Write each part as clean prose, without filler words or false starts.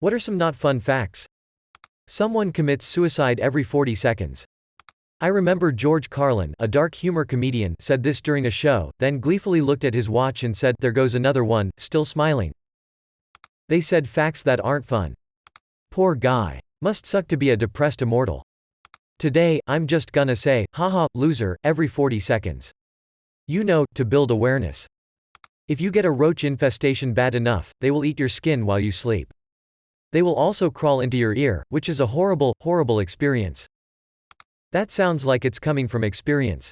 What are some not fun facts? Someone commits suicide every 40 seconds. I remember George Carlin, a dark humor comedian, said this during a show, then gleefully looked at his watch and said, "There goes another one," still smiling. They said facts that aren't fun. Poor guy. Must suck to be a depressed immortal. Today, I'm just gonna say, haha, loser, every 40 seconds. You know, to build awareness. If you get a roach infestation bad enough, they will eat your skin while you sleep. They will also crawl into your ear, which is a horrible, horrible experience. That sounds like it's coming from experience.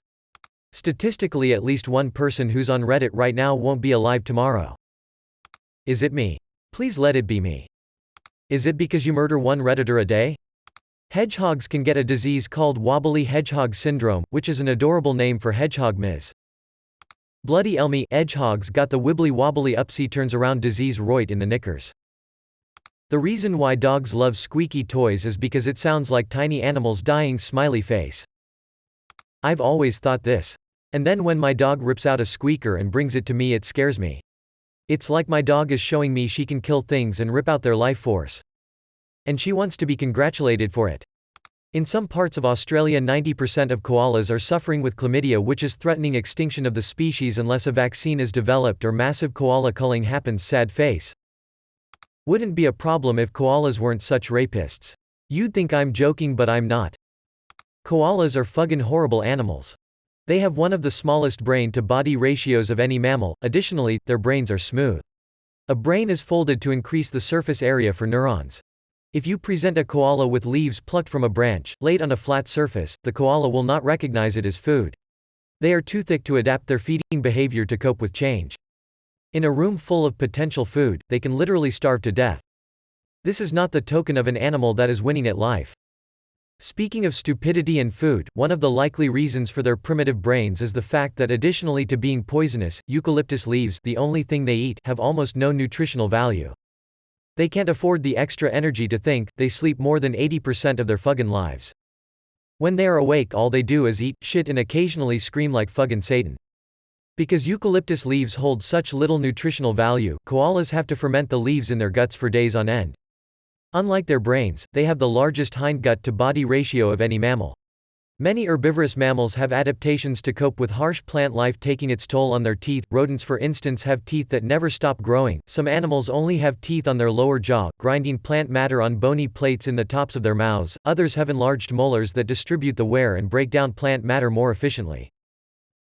Statistically, at least one person who's on Reddit right now won't be alive tomorrow. Is it me? Please let it be me. Is it because you murder one Redditor a day? Hedgehogs can get a disease called wobbly hedgehog syndrome, which is an adorable name for hedgehog Ms. Bloody Elmy, hedgehogs got the wibbly wobbly upsy turns around disease right in the knickers. The reason why dogs love squeaky toys is because it sounds like tiny animals dying smiley face. I've always thought this. And then when my dog rips out a squeaker and brings it to me, it scares me. It's like my dog is showing me she can kill things and rip out their life force. And she wants to be congratulated for it. In some parts of Australia, 90% of koalas are suffering with chlamydia, which is threatening extinction of the species unless a vaccine is developed or massive koala culling happens. Sad face. Wouldn't be a problem if koalas weren't such rapists. You'd think I'm joking, but I'm not. Koalas are fucking horrible animals. They have one of the smallest brain-to-body ratios of any mammal. Additionally, their brains are smooth. A brain is folded to increase the surface area for neurons. If you present a koala with leaves plucked from a branch, laid on a flat surface, the koala will not recognize it as food. They are too thick to adapt their feeding behavior to cope with change. In a room full of potential food, they can literally starve to death. This is not the token of an animal that is winning at life. Speaking of stupidity and food, one of the likely reasons for their primitive brains is the fact that additionally to being poisonous, eucalyptus leaves, the only thing they eat, have almost no nutritional value. They can't afford the extra energy to think, they sleep more than 80% of their fucking lives. When they are awake, all they do is eat, shit, and occasionally scream like fucking Satan. Because eucalyptus leaves hold such little nutritional value, koalas have to ferment the leaves in their guts for days on end. Unlike their brains, they have the largest hindgut-to-body ratio of any mammal. Many herbivorous mammals have adaptations to cope with harsh plant life taking its toll on their teeth. Rodents, for instance, have teeth that never stop growing. Some animals only have teeth on their lower jaw, grinding plant matter on bony plates in the tops of their mouths. Others have enlarged molars that distribute the wear and break down plant matter more efficiently.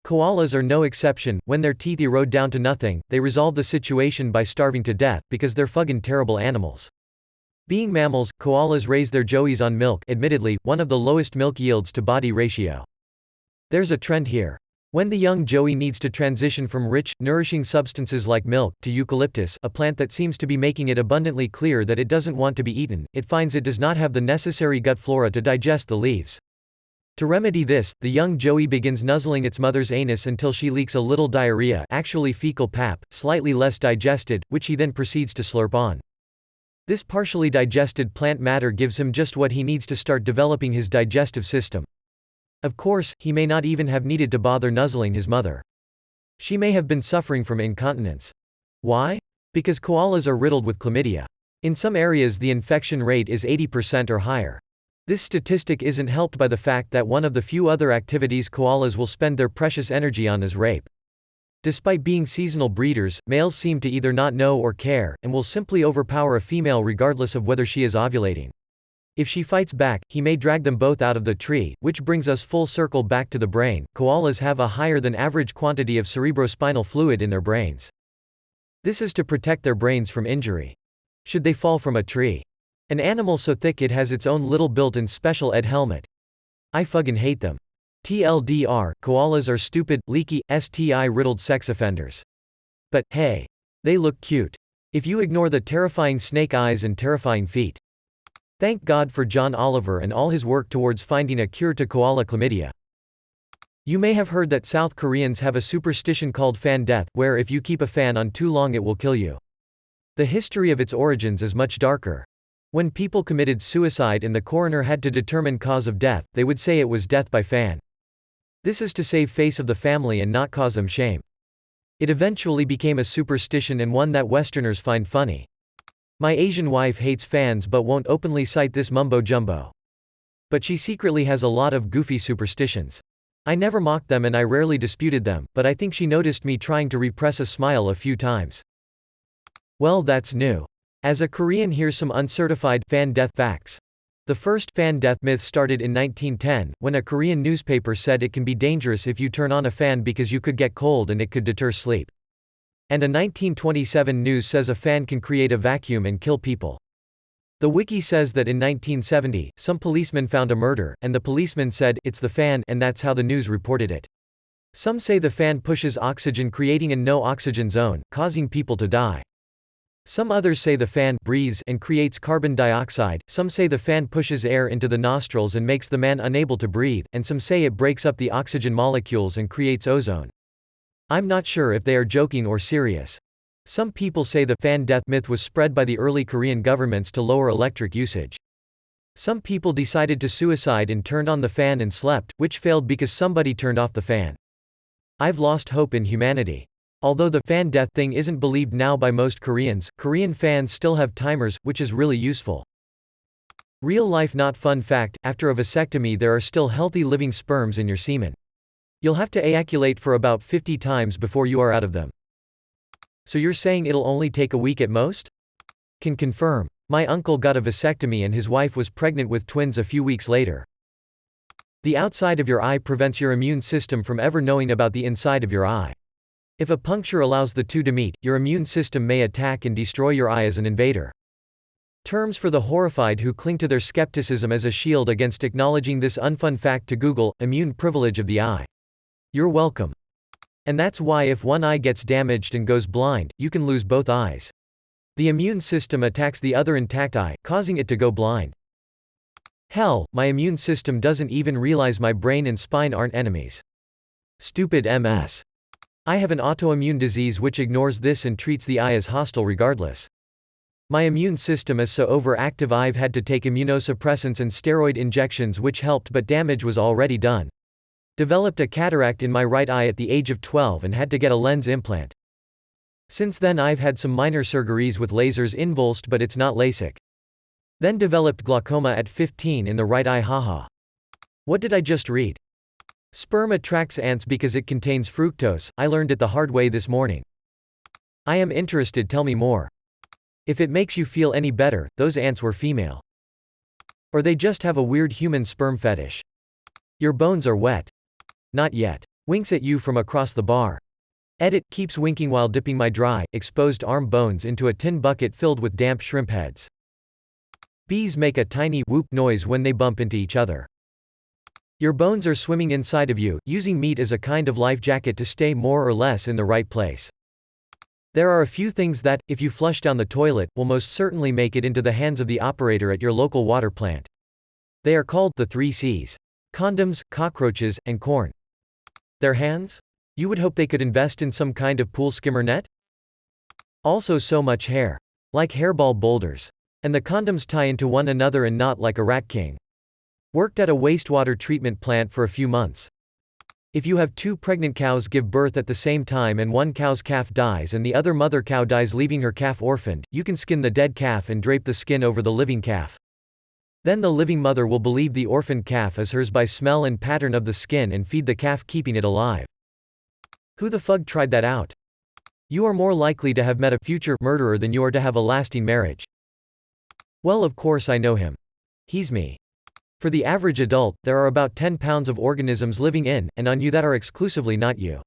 Koalas are no exception. When their teeth erode down to nothing, they resolve the situation by starving to death, because they're fucking terrible animals. Being mammals, koalas raise their joeys on milk, admittedly, one of the lowest milk yields to body ratio. There's a trend here. When the young joey needs to transition from rich, nourishing substances like milk, to eucalyptus, a plant that seems to be making it abundantly clear that it doesn't want to be eaten, it finds it does not have the necessary gut flora to digest the leaves. To remedy this, the young joey begins nuzzling its mother's anus until she leaks a little diarrhea, actually fecal pap, slightly less digested, which he then proceeds to slurp on. This partially digested plant matter gives him just what he needs to start developing his digestive system. Of course, he may not even have needed to bother nuzzling his mother. She may have been suffering from incontinence. Why? Because koalas are riddled with chlamydia. In some areas the infection rate is 80% or higher. This statistic isn't helped by the fact that one of the few other activities koalas will spend their precious energy on is rape. Despite being seasonal breeders, males seem to either not know or care, and will simply overpower a female regardless of whether she is ovulating. If she fights back, he may drag them both out of the tree, which brings us full circle back to the brain. Koalas have a higher than average quantity of cerebrospinal fluid in their brains. This is to protect their brains from injury. Should they fall from a tree? An animal so thick it has its own little built-in special ed helmet. I fucking hate them. TLDR, koalas are stupid, leaky, STI-riddled sex offenders. But, hey. They look cute. If you ignore the terrifying snake eyes and terrifying feet. Thank God for John Oliver and all his work towards finding a cure to koala chlamydia. You may have heard that South Koreans have a superstition called fan death, where if you keep a fan on too long it will kill you. The history of its origins is much darker. When people committed suicide and the coroner had to determine cause of death, they would say it was death by fan. This is to save face of the family and not cause them shame. It eventually became a superstition and one that Westerners find funny. My Asian wife hates fans but won't openly cite this mumbo-jumbo. But she secretly has a lot of goofy superstitions. I never mocked them and I rarely disputed them, but I think she noticed me trying to repress a smile a few times. Well, that's new. As a Korean, here's some uncertified fan death facts. The first fan death myth started in 1910, when a Korean newspaper said it can be dangerous if you turn on a fan because you could get cold and it could deter sleep. And a 1927 news says a fan can create a vacuum and kill people. The wiki says that in 1970, some policemen found a murder, and the policeman said, "It's the fan," and that's how the news reported it. Some say the fan pushes oxygen, creating a no-oxygen zone, causing people to die. Some others say the fan breathes and creates carbon dioxide, some say the fan pushes air into the nostrils and makes the man unable to breathe, and some say it breaks up the oxygen molecules and creates ozone. I'm not sure if they are joking or serious. Some people say the fan death myth was spread by the early Korean governments to lower electric usage. Some people decided to suicide and turned on the fan and slept, which failed because somebody turned off the fan. I've lost hope in humanity. Although the fan death thing isn't believed now by most Koreans, Korean fans still have timers, which is really useful. Real life not fun fact, after a vasectomy there are still healthy living sperms in your semen. You'll have to ejaculate for about 50 times before you are out of them. So you're saying it'll only take a week at most? Can confirm. My uncle got a vasectomy and his wife was pregnant with twins a few weeks later. The outside of your eye prevents your immune system from ever knowing about the inside of your eye. If a puncture allows the two to meet, your immune system may attack and destroy your eye as an invader. Terms for the horrified who cling to their skepticism as a shield against acknowledging this unfun fact to Google: immune privilege of the eye. You're welcome. And that's why if one eye gets damaged and goes blind, you can lose both eyes. The immune system attacks the other intact eye, causing it to go blind. Hell, my immune system doesn't even realize my brain and spine aren't enemies. Stupid MS. I have an autoimmune disease which ignores this and treats the eye as hostile regardless. My immune system is so overactive I've had to take immunosuppressants and steroid injections which helped, but damage was already done. Developed a cataract in my right eye at the age of 12 and had to get a lens implant. Since then I've had some minor surgeries with lasers involsed, but it's not LASIK. Then developed glaucoma at 15 in the right eye. Haha. What did I just read? Sperm attracts ants because it contains fructose. I learned it the hard way this morning. I am interested, tell me more. If it makes you feel any better, those ants were female. Or they just have a weird human sperm fetish. Your bones are wet. Not yet. Winks at you from across the bar. Edit, keeps winking while dipping my dry, exposed arm bones into a tin bucket filled with damp shrimp heads. Bees make a tiny whoop noise when they bump into each other. Your bones are swimming inside of you, using meat as a kind of life jacket to stay more or less in the right place. There are a few things that, if you flush down the toilet, will most certainly make it into the hands of the operator at your local water plant. They are called the 3 C's. Condoms, cockroaches, and corn. Their hands? You would hope they could invest in some kind of pool skimmer net? Also so much hair. Like hairball boulders. And the condoms tie into one another and not like a rat king. Worked at a wastewater treatment plant for a few months. If you have 2 pregnant cows give birth at the same time and one cow's calf dies and the other mother cow dies leaving her calf orphaned, you can skin the dead calf and drape the skin over the living calf. Then the living mother will believe the orphaned calf is hers by smell and pattern of the skin and feed the calf, keeping it alive. Who the fug tried that out? You are more likely to have met a future murderer than you are to have a lasting marriage. Well, of course I know him. He's me. For the average adult, there are about 10 pounds of organisms living in and on you that are exclusively not you.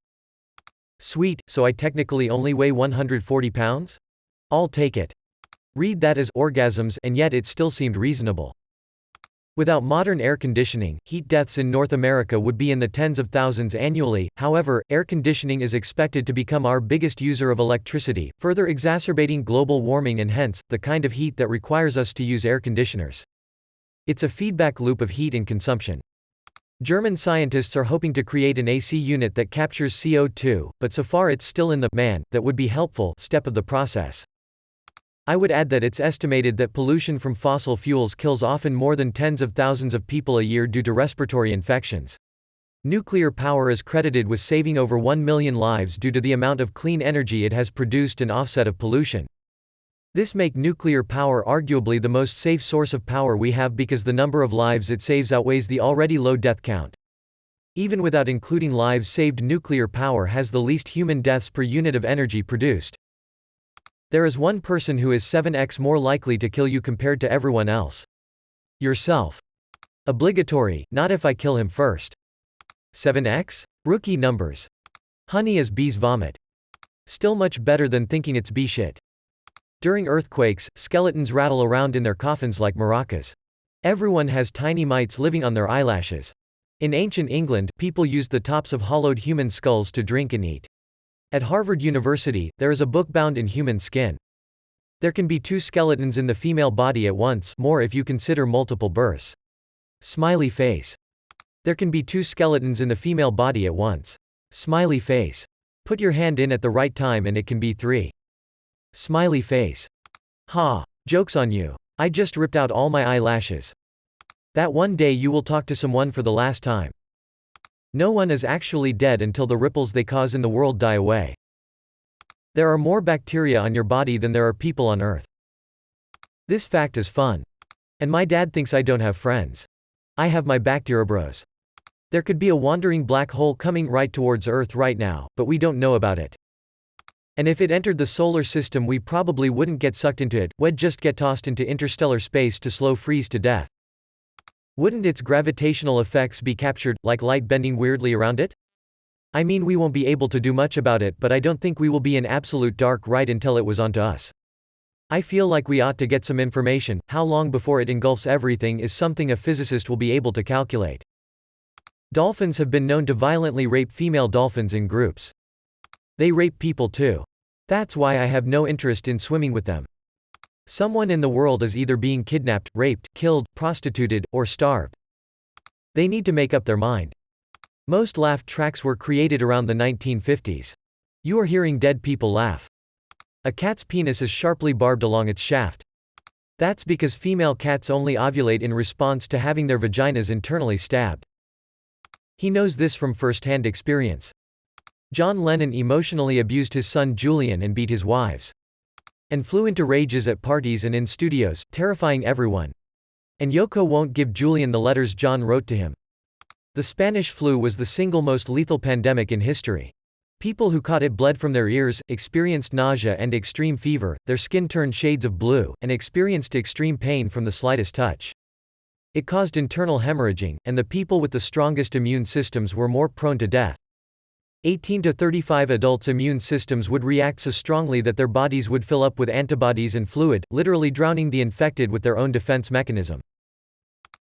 Sweet, so I technically only weigh 140 pounds? I'll take it. Read that as orgasms, and yet it still seemed reasonable. Without modern air conditioning, heat deaths in North America would be in the tens of thousands annually. However, air conditioning is expected to become our biggest user of electricity, further exacerbating global warming and hence, the kind of heat that requires us to use air conditioners. It's a feedback loop of heat and consumption. German scientists are hoping to create an AC unit that captures CO2, but so far it's still in the that would be helpful step of the process. I would add that it's estimated that pollution from fossil fuels kills often more than tens of thousands of people a year due to respiratory infections. Nuclear power is credited with saving over 1 million lives due to the amount of clean energy it has produced and offset of pollution. This make nuclear power arguably the most safe source of power we have because the number of lives it saves outweighs the already low death count. Even without including lives saved, nuclear power has the least human deaths per unit of energy produced. There is one person who is 7x more likely to kill you compared to everyone else. Yourself. Obligatory, not if I kill him first. 7x? Rookie numbers. Honey is bee's vomit. Still much better than thinking it's bee shit. During earthquakes, skeletons rattle around in their coffins like maracas. Everyone has tiny mites living on their eyelashes. In ancient England, people used the tops of hollowed human skulls to drink and eat. At Harvard University, there is a book bound in human skin. There can be 2 skeletons in the female body at once, more if you consider multiple births. Smiley face. There can be 2 skeletons in the female body at once. Smiley face. Put your hand in at the right time and it can be 3. Smiley face. Ha. Joke's on you. I just ripped out all my eyelashes. That one day you will talk to someone for the last time. No one is actually dead until the ripples they cause in the world die away. There are more bacteria on your body than there are people on Earth. This fact is fun. And my dad thinks I don't have friends. I have my bacteria bros. There could be a wandering black hole coming right towards Earth right now, but we don't know about it. And if it entered the solar system, we probably wouldn't get sucked into it, we'd just get tossed into interstellar space to slow freeze to death. Wouldn't its gravitational effects be captured, like light bending weirdly around it? I mean, we won't be able to do much about it, but I don't think we will be in absolute dark right until it was onto us. I feel like we ought to get some information. How long before it engulfs everything is something a physicist will be able to calculate. Dolphins have been known to violently rape female dolphins in groups. They rape people too. That's why I have no interest in swimming with them. Someone in the world is either being kidnapped, raped, killed, prostituted, or starved. They need to make up their mind. Most laugh tracks were created around the 1950s. You are hearing dead people laugh. A cat's penis is sharply barbed along its shaft. That's because female cats only ovulate in response to having their vaginas internally stabbed. He knows this from first-hand experience. John Lennon emotionally abused his son Julian and beat his wives. And flew into rages at parties and in studios, terrifying everyone. And Yoko won't give Julian the letters John wrote to him. The Spanish flu was the single most lethal pandemic in history. People who caught it bled from their ears, experienced nausea and extreme fever, their skin turned shades of blue, and experienced extreme pain from the slightest touch. It caused internal hemorrhaging, and the people with the strongest immune systems were more prone to death. 18 to 35 adults' immune systems would react so strongly that their bodies would fill up with antibodies and fluid, literally drowning the infected with their own defense mechanism.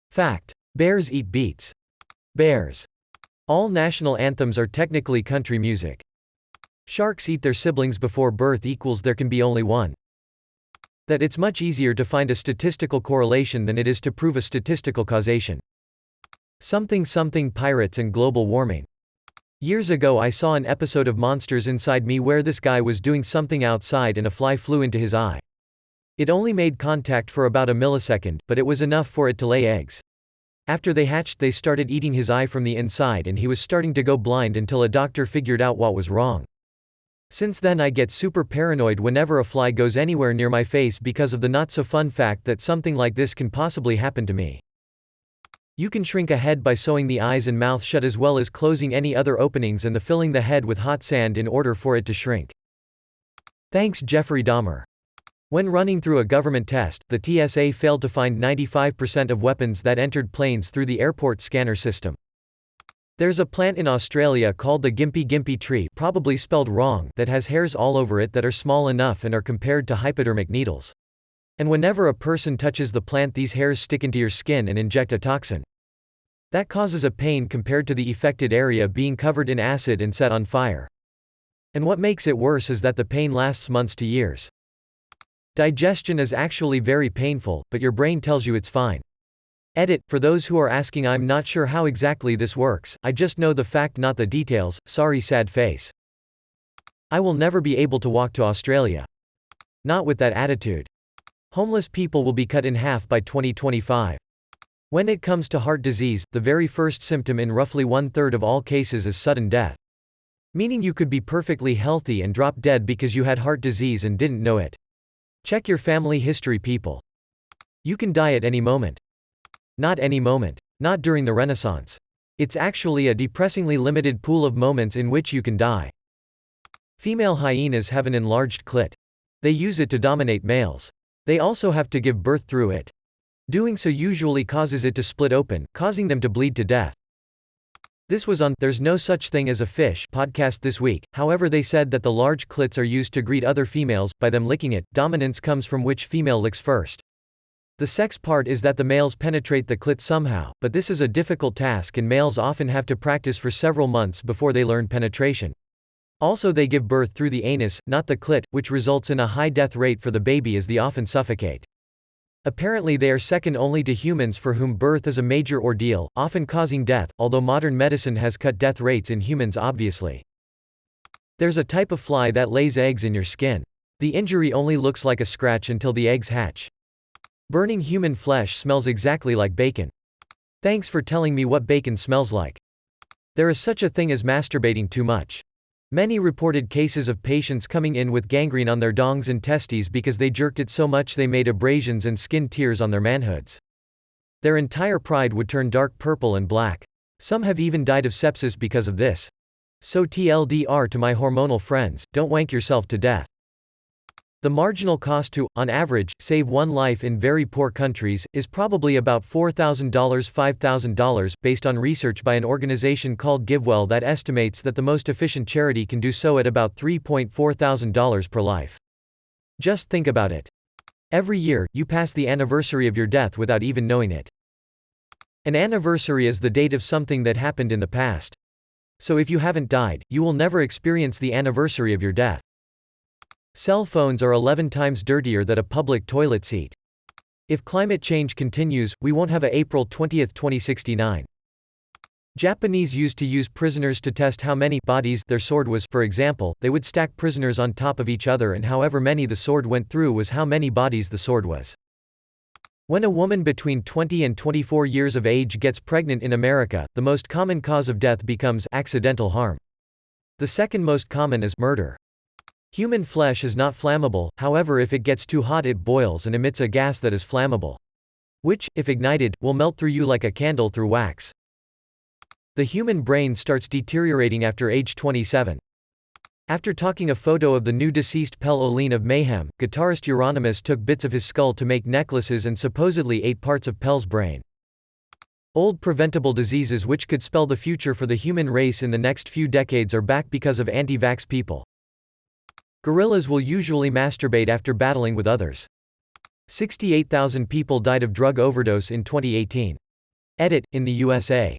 Fact. Bears eat beets. Bears. All national anthems are technically country music. Sharks eat their siblings before birth equals there can be only one. That it's much easier to find a statistical correlation than it is to prove a statistical causation. Something pirates and global warming. Years ago I saw an episode of Monsters Inside Me where this guy was doing something outside and a fly flew into his eye. It only made contact for about a millisecond, but it was enough for it to lay eggs. After they hatched, they started eating his eye from the inside and he was starting to go blind until a doctor figured out what was wrong. Since then I get super paranoid whenever a fly goes anywhere near my face because of the not so fun fact that something like this can possibly happen to me. You can shrink a head by sewing the eyes and mouth shut as well as closing any other openings and filling the head with hot sand in order for it to shrink. Thanks Jeffrey Dahmer. When running through a government test, the TSA failed to find 95% of weapons that entered planes through the airport scanner system. There's a plant in Australia called the gympie tree, probably spelled wrong, that has hairs all over it that are small enough and are compared to hypodermic needles. And whenever a person touches the plant, these hairs stick into your skin and inject a toxin. That causes a pain compared to the affected area being covered in acid and set on fire. And what makes it worse is that the pain lasts months to years. Digestion is actually very painful, but your brain tells you it's fine. Edit. For those who are asking, I'm not sure how exactly this works, I just know the fact not the details, sorry sad face. I will never be able to walk to Australia. Not with that attitude. Homeless people will be cut in half by 2025. When it comes to heart disease, the very first symptom in roughly 1/3 of all cases is sudden death. Meaning you could be perfectly healthy and drop dead because you had heart disease and didn't know it. Check your family history, people. You can die at any moment. Not any moment. Not during the Renaissance. It's actually a depressingly limited pool of moments in which you can die. Female hyenas have an enlarged clit. They use it to dominate males. They also have to give birth through it. Doing so usually causes it to split open, causing them to bleed to death. This was on There's No Such Thing as a Fish podcast this week. However, they said that the large clits are used to greet other females, by them licking it. Dominance comes from which female licks first. The sex part is that the males penetrate the clit somehow, but this is a difficult task and males often have to practice for several months before they learn penetration. Also, they give birth through the anus, not the clit, which results in a high death rate for the baby as they often suffocate. Apparently they are second only to humans for whom birth is a major ordeal, often causing death, although modern medicine has cut death rates in humans obviously. There's a type of fly that lays eggs in your skin. The injury only looks like a scratch until the eggs hatch. Burning human flesh smells exactly like bacon. Thanks for telling me what bacon smells like. There is such a thing as masturbating too much. Many reported cases of patients coming in with gangrene on their dongs and testes because they jerked it so much they made abrasions and skin tears on their manhoods. Their entire pride would turn dark purple and black. Some have even died of sepsis because of this. So TLDR to my hormonal friends, don't wank yourself to death. The marginal cost to, on average, save one life in very poor countries, is probably about $4,000–$5,000, based on research by an organization called GiveWell that estimates that the most efficient charity can do so at about $3,400 per life. Just think about it. Every year, you pass the anniversary of your death without even knowing it. An anniversary is the date of something that happened in the past. So if you haven't died, you will never experience the anniversary of your death. Cell phones are 11 times dirtier than a public toilet seat. If climate change continues, we won't have a April 20, 2069. Japanese used to use prisoners to test how many bodies their sword was. For example, they would stack prisoners on top of each other and however many the sword went through was how many bodies the sword was. When a woman between 20 and 24 years of age gets pregnant in America, the most common cause of death becomes accidental harm. The second most common is murder. Human flesh is not flammable, however if it gets too hot it boils and emits a gas that is flammable. Which, if ignited, will melt through you like a candle through wax. The human brain starts deteriorating after age 27. After taking a photo of the new deceased Pelle Olin of Mayhem, guitarist Euronymous took bits of his skull to make necklaces and supposedly ate parts of Pelle's brain. Old preventable diseases which could spell the future for the human race in the next few decades are back because of anti-vax people. Gorillas will usually masturbate after battling with others. 68,000 people died of drug overdose in 2018. Edit, in the USA.